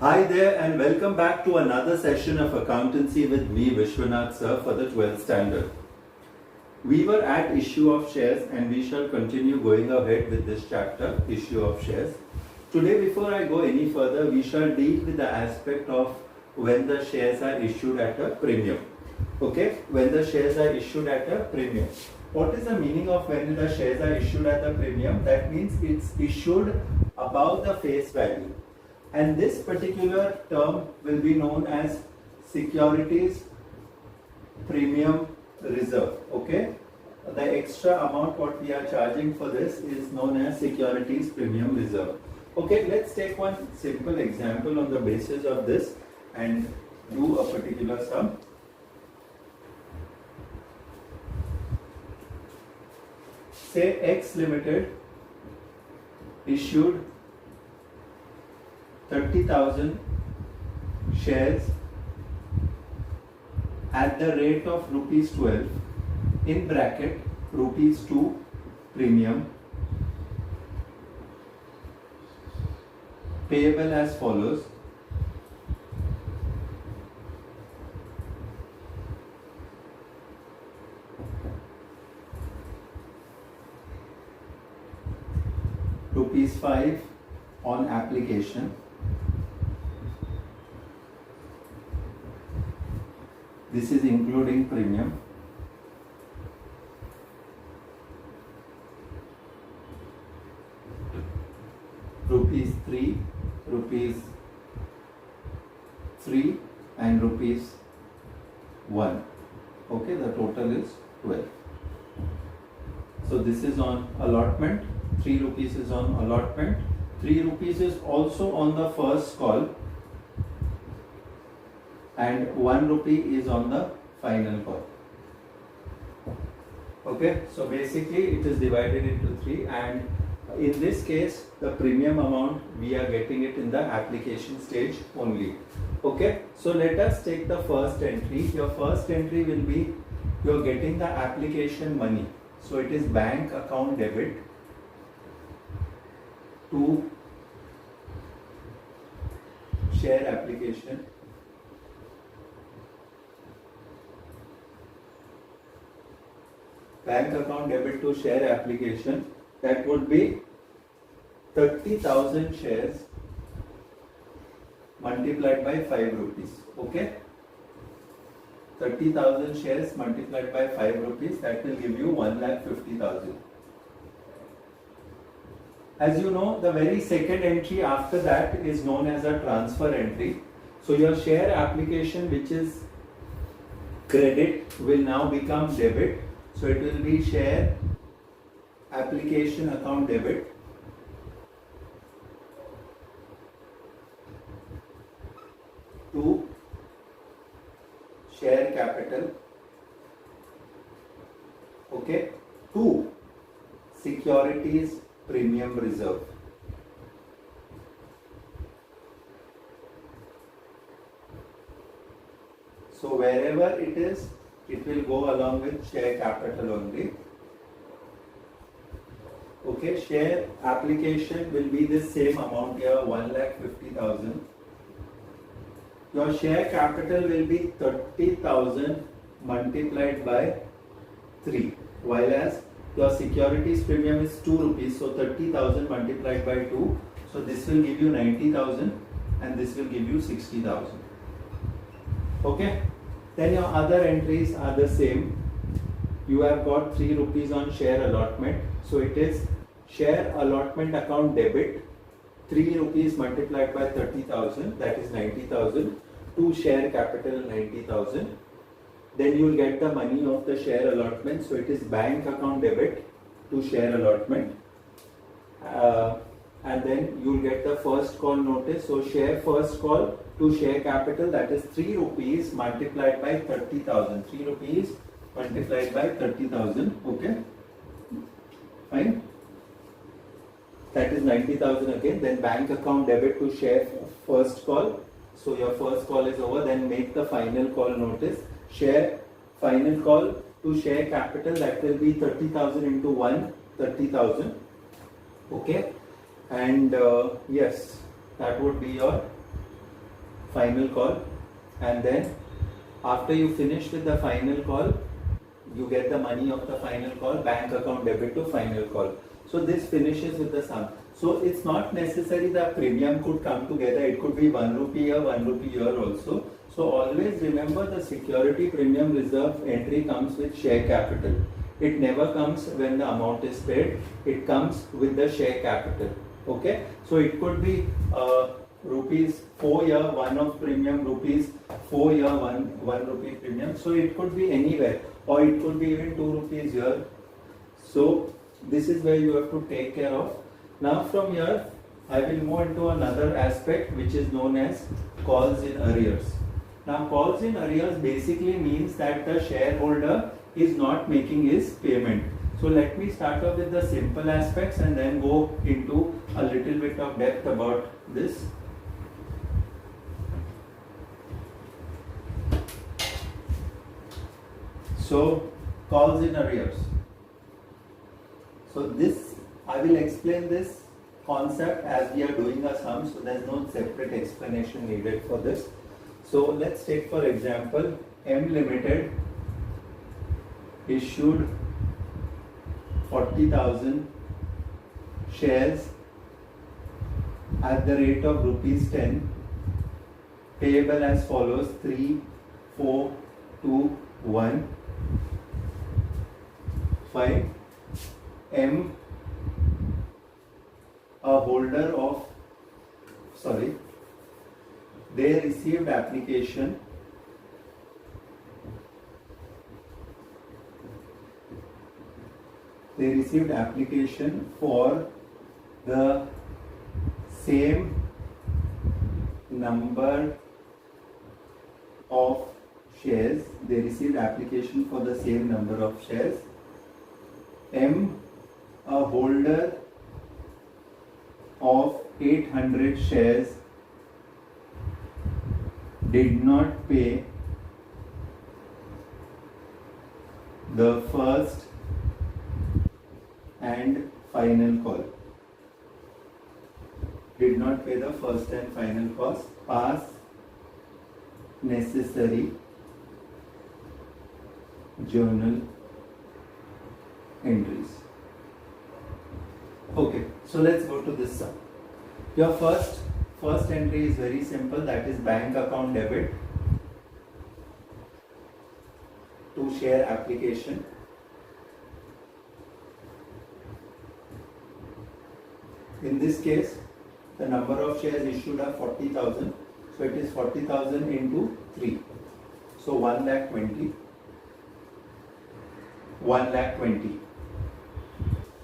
Hi there and welcome back to another session of accountancy with me Vishwanath sir for the 12th standard. We were at issue of shares and we shall continue going ahead with this chapter, issue of shares. Today before I go any further, we shall deal with the aspect of when the shares are issued at a premium. Okay, when the shares are issued at a premium. What is the meaning of when the shares are issued at a premium? That means it's issued above the face value. And this particular term will be known as securities premium reserve. Okay, the extra amount what we are charging for this is known as securities premium reserve. Okay, let's take one simple example on the basis of this and do a particular sum. Say X Limited issued 30,000 shares at the rate of rupees 12 in bracket rupees 2 premium payable as follows. Rupees 5 on application. This is including premium. Rupees 3, rupees 3 and rupees 1. Okay, the total is 12. So this is on allotment. 3 rupees is on allotment. 3 rupees is also on the first call. And 1 rupee is on the final call. Okay, so basically it is divided into 3, and in this case the premium amount we are getting it in the application stage only. Okay, so let us take the first entry. Your first entry will be you are getting the application money. So it is bank account debit to share application. Bank account debit to share application, that would be 30,000 shares multiplied by 5 rupees. Okay, 30,000 shares multiplied by 5 rupees, that will give you 1,50,000. As you know, the very second entry after that is known as a transfer entry. So your share application, which is credit, will now become debit. So it will be share application account debit to share capital, okay, to securities premium reserve. So wherever it is, it will go along with share capital only. Okay, share application will be the same amount here, 1,50,000. Your share capital will be 30,000 multiplied by 3, while as your securities premium is 2 rupees. So 30,000 multiplied by 2. So this will give you 90,000 and this will give you 60,000. Okay. Then your other entries are the same. You have got 3 rupees on share allotment. So it is share allotment account debit, 3 rupees multiplied by 30,000, that is 90,000, to share capital 90,000. Then you will get the money of the share allotment. So it is bank account debit to share allotment. And then you will get the first call notice. So share first call to share capital, that is 3 rupees multiplied by 30,000. 3 rupees multiplied by 30,000. Okay, fine. That is 90,000 again. Then bank account debit to share first call. So your first call is over. Then make the final call notice. Share final call to share capital, that will be 30,000 into 1, 30,000. Okay, and yes, that would be your final call, and then after you finish with the final call, you get the money of the final call, bank account debit to final call. So this finishes with the sum. So it's not necessary that premium could come together. It could be 1 rupee here, 1 rupee here also. So always remember the security premium reserve entry comes with share capital. It never comes when the amount is paid. It comes with the share capital. Okay. So it could be rupees 4 year, 1 of premium, rupees 4 year, 1 rupee premium. So it could be anywhere, or it could be even 2 rupees here. So this is where you have to take care of. Now from here, I will move into another aspect which is known as calls in arrears. Now calls in arrears basically means that the shareholder is not making his payment. So let me start off with the simple aspects and then go into a little bit of depth about this. So calls in arrears. So this, I will explain this concept as we are doing a sum, so there is no separate explanation needed for this. So let's take for example M Limited issued 40,000 shares at the rate of rupees 10, payable as follows: 3, 4, 2, 1, 5. M, a holder of, they received application for the same number of shares. They received application for the same number of shares. M, a holder of 800 shares, did not pay the first and final call. Did not pay the first and final cost. Pass necessary journal entries. Okay, so let's go to this sum. Your first entry is very simple, that is bank account debit to share application. In this case, the number of shares issued are 40,000, so it is 40,000 into 3, so 1,20,000. 1,20,000.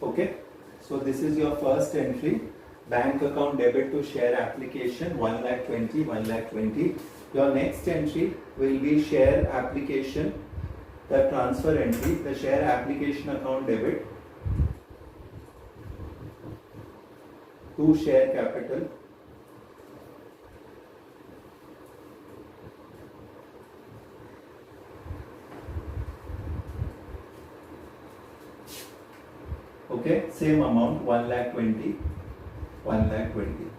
Okay, so this is your first entry, bank account debit to share application, 1,20,000, 1,20,000. Your next entry will be share application, the transfer entry, the share application account debit to share capital. Okay, same amount, 1,20,000, 1,20,000.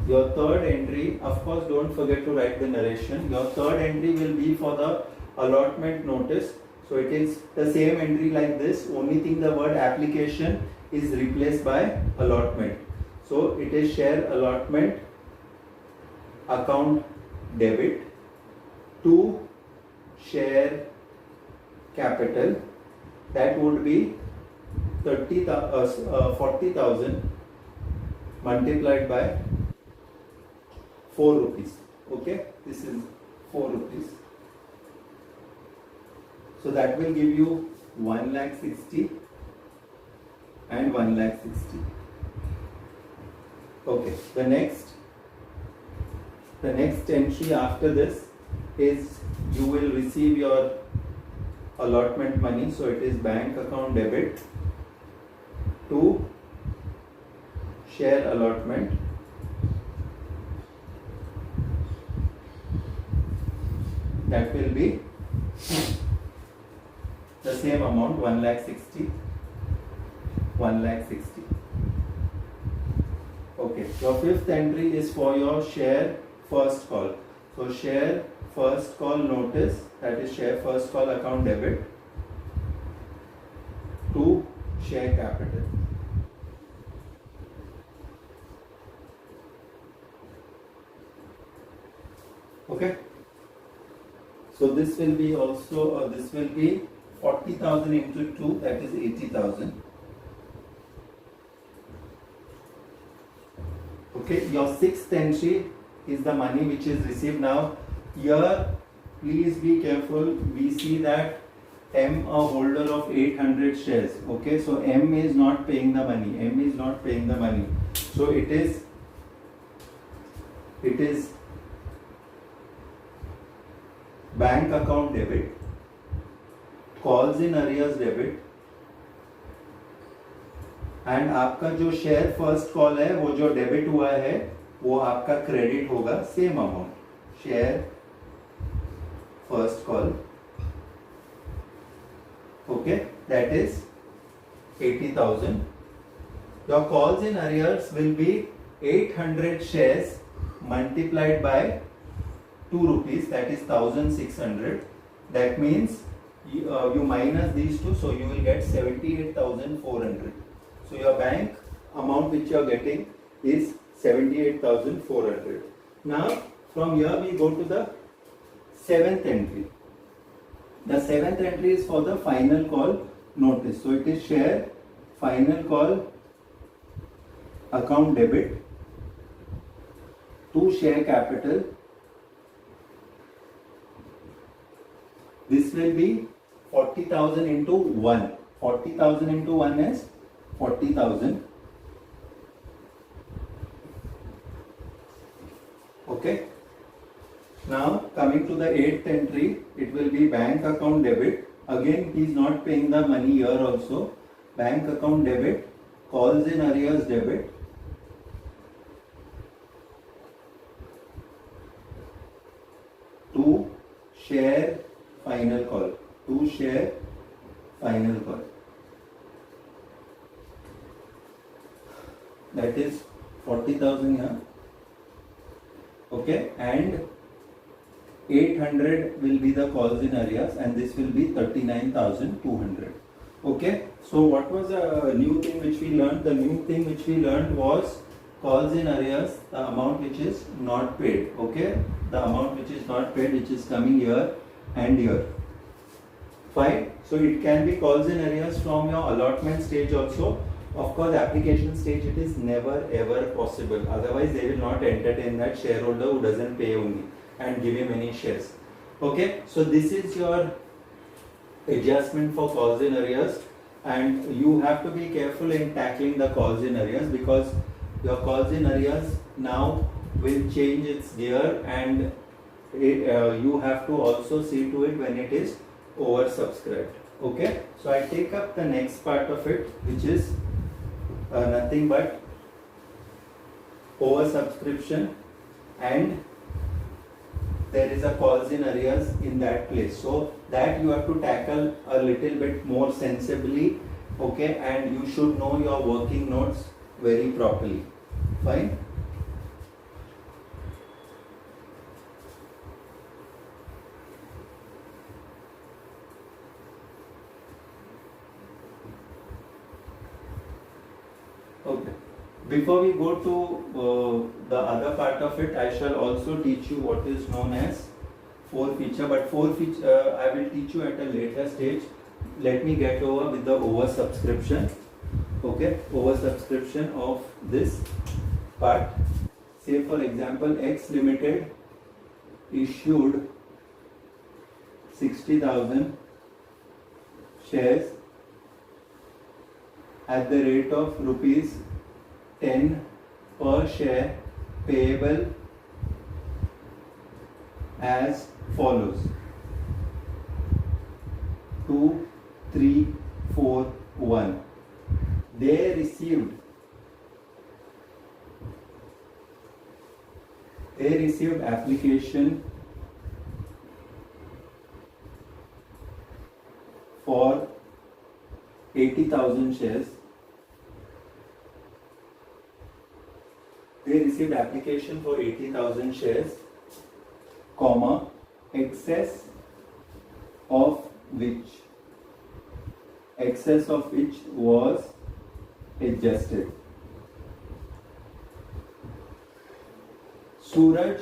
Your third entry, of course, don't forget to write the narration. Your third entry will be for the allotment notice. So it is the same entry like this, only thing the word application is replaced by allotment. So it is share allotment account debit to share capital. That would be 40,000 multiplied by 4 rupees. Okay, this is 4 rupees. So that will give you 1,60,000 and 1,60,000. Okay, the next entry after this is you will receive your allotment money, so it is bank account debit to share allotment that will be the same amount, 1,60,000, 1,60,000. Okay, your fifth entry is for your share first call. So share first call notice, that is share first call account debit to share capital. Okay. So this will be also, this will be 40,000 into 2, that is 80,000. Okay, your sixth entry is the money which is received. Now here please be careful, we see that M a holder of 800 shares. Okay, so M is not paying the money, M is not paying the money. So it is bank account debit, calls in arrears debit, and आपका जो share first call है वो जो debit हुआ है वो आपका credit होगा same amount, share first call. Okay, that is 80,000. Your calls in arrears will be 800 shares multiplied by 2 rupees, that is 1,600. That means you minus these two, so you will get 78,400. So your bank amount which you are getting is 78,400. Now from here we go to the seventh entry. The seventh entry is for the final call notice. So it is share final call account debit to share capital. This will be 40,000 into 1. 40,000 into 1 is 40,000. Okay. Now coming to the eighth entry, it will be bank account debit. Again, he is not paying the money here also. Bank account debit, calls in arrears debit, to share final call. To share final call. That is 40,000 here. Okay, and 800 will be the calls in arrears, and this will be 39,200. Okay, so what was a new thing which we learned? The new thing which we learned was calls in arrears, the amount which is not paid. Okay, the amount which is not paid, which is coming here and here. Fine. So it can be calls in arrears from your allotment stage also. Of course, application stage it is never ever possible. Otherwise, they will not entertain that shareholder who doesn't pay only and give him any shares. Okay, so this is your adjustment for calls in arrears, and you have to be careful in tackling the calls in arrears, because your calls in arrears now will change its gear, and you have to also see to it when it is oversubscribed. Okay, so I take up the next part of it, which is nothing but oversubscription, and there is a calls in arrears in that place. So that you have to tackle a little bit more sensibly. Okay, and you should know your working notes very properly. Fine. Okay. Before we go to the other part of it, I shall also teach you what is known as forfeiture. But forfeiture I will teach you at a later stage. Let me get over with the oversubscription. Okay, oversubscription of this part. Say for example, X Limited issued 60,000 shares at the rate of rupees 10 per share, payable as follows: 2, 3, 4, 1. They received application for 80,000 shares. received application for 80,000 shares, comma, excess of which was adjusted. Suraj,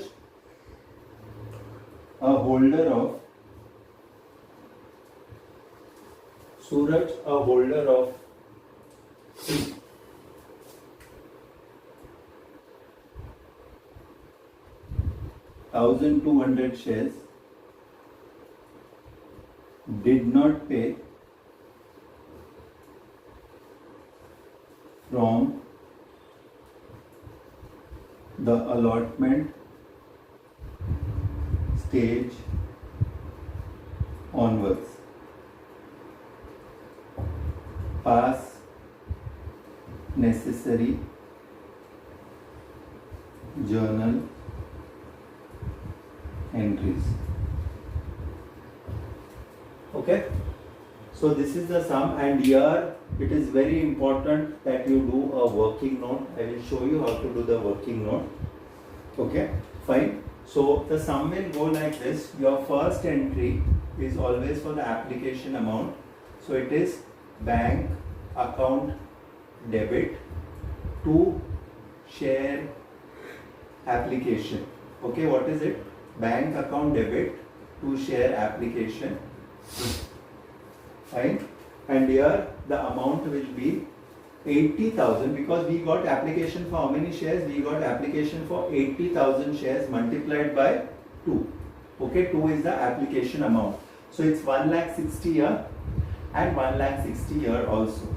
a holder of 1,200 shares, did not pay from the allotment stage onwards. Pass necessary journal entries. Okay, so this is the sum, and here it is very important that you do a working note. I will show you how to do the working note. Okay, fine. So the sum will go like this. Your first entry is always for the application amount. So it is bank account debit to share application. Okay, what is it? Bank account debit to share application. Fine. And here the amount will be 80,000, because we got application for how many shares? We got application for 80,000 shares multiplied by 2. Okay, 2 is the application amount. So it's 1,60,000 here and 1,60,000 here also.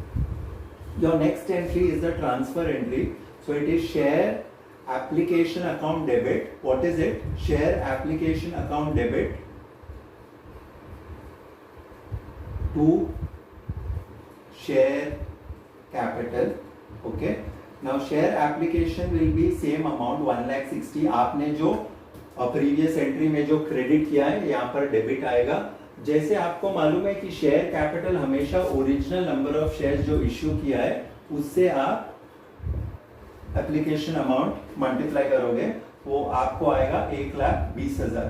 Your next entry is the transfer entry. So it is share application account debit. What is it? Share application account debit to share capital. Okay, now share application will be same amount 1,60,000. आपने जो previous entry में जो credit किया है यहाँ पर debit आएगा. जैसे आपको मालूम है कि शेयर कैपिटल हमेशा ओरिजिनल नंबर ऑफ शेयर्स जो इश्यू किया है उससे आप एप्लीकेशन अमाउंट मल्टीप्लाई करोगे, वो आपको आएगा 1,20,000.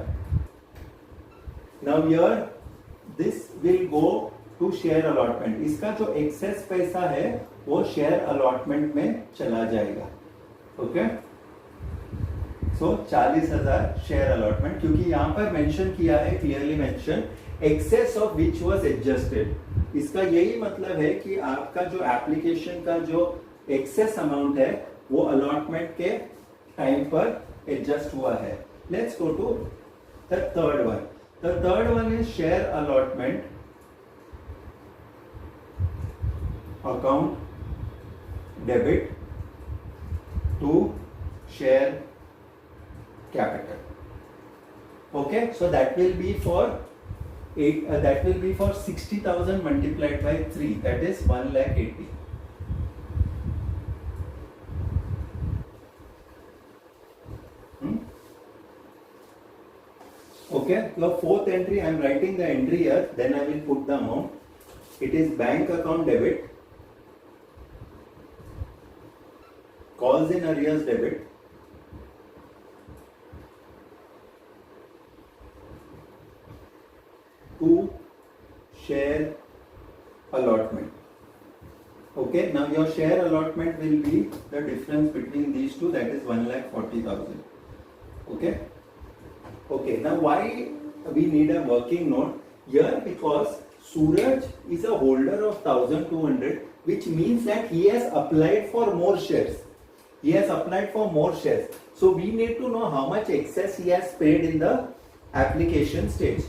Now here this will go to share allotment. इसका जो एक्सेस पैसा है वो शेयर अलॉटमेंट में चला जाएगा. ओके, सो 40,000 शेयर अलॉटमेंट, क्योंकि यहां पर मेंशन किया है, clearly mention, excess of which was adjusted. इसका यही मतलब है कि आपका जो एप्लीकेशन का जो एक्सेस अमाउंट है वो अलॉटमेंट के टाइम पर एडजस्ट हुआ है. Let's go to the third one. The third one is share allotment account debit to share capital. Okay, so that will be for 60,000 multiplied by 3, that is 1,80,000. Okay, your fourth entry, I am writing the entry here, then I will put the amount. It is bank account debit, calls in arrears debit, to share allotment. Okay, now your share allotment will be the difference between these two, that is 1,40,000. Okay, okay, now why we need a working note here? Because Suraj is a holder of 1,200, which means that he has applied for more shares. He has applied for more shares. So we need to know how much excess he has paid in the application stage.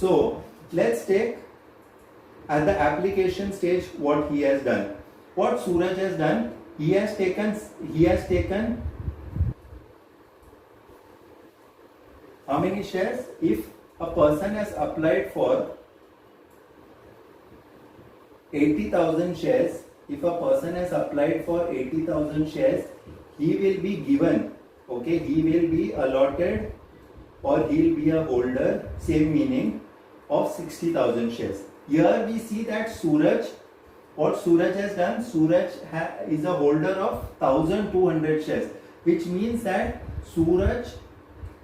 So let's take at the application stage what he has done. What Suraj has done, he has taken how many shares? If a person has applied for 80,000 shares, if a person has applied for 80,000 shares, he will be given, okay, he will be allotted or he will be a holder, same meaning, of 60,000 shares. Here we see that Suraj, what Suraj has done, Suraj is a holder of 1,200 shares. which means that Suraj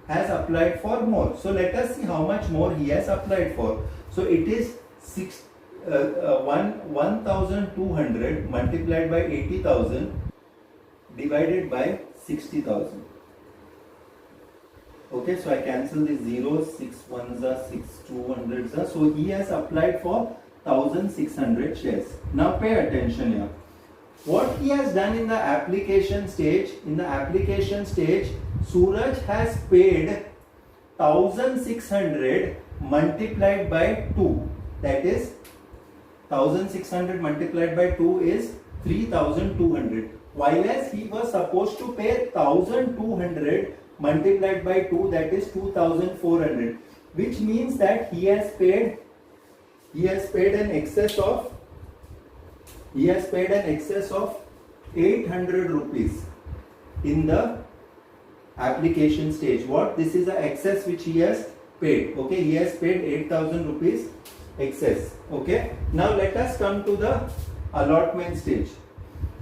has applied for more. So let us see how much more he has applied for. So it is 1,200 multiplied by 80,000 divided by 60,000. Okay, so I cancel the zeros, 6 ones are 6, 200s are. So he has applied for 1,600 shares. Now pay attention here. What he has done in the application stage, Suraj has paid 1,600 multiplied by 2. That is 1,600 multiplied by 2 is 3,200. While as he was supposed to pay 1,200 multiplied by 2, that is 2,400, which means that he has paid an excess of 800 rupees in the application stage. What? This is the excess which he has paid. Okay, he has paid 8,000 rupees excess. Okay, now let us come to the allotment stage.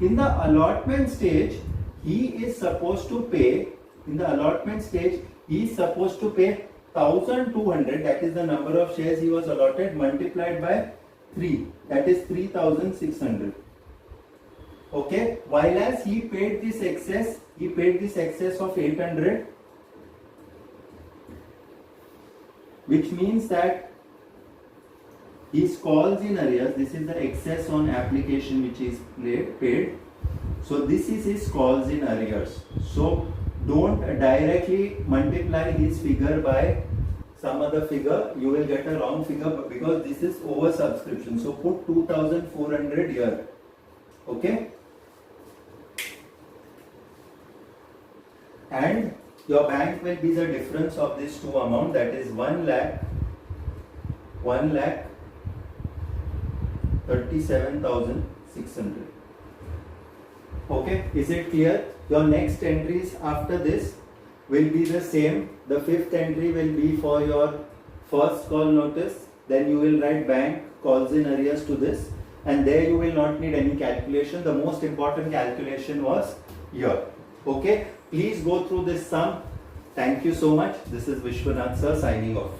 In the allotment stage, he is supposed to pay 1,200, that is the number of shares he was allotted, multiplied by 3, that is 3,600. Okay, while as he paid this excess of 800, which means that his calls in arrears, this is the excess on application which is paid. So this is his calls in arrears. So don't directly multiply his figure by some other figure, you will get a wrong figure because this is oversubscription. So put 2,400 here. Okay, and your bank will be the difference of these two amount, that is 1,37,600. Okay, is it clear? Your next entries after this will be the same. The fifth entry will be for your first call notice. Then you will write bank calls in arrears to this, and there you will not need any calculation. The most important calculation was here. Okay, please go through this sum. Thank you so much. This is Vishwanath sir signing off.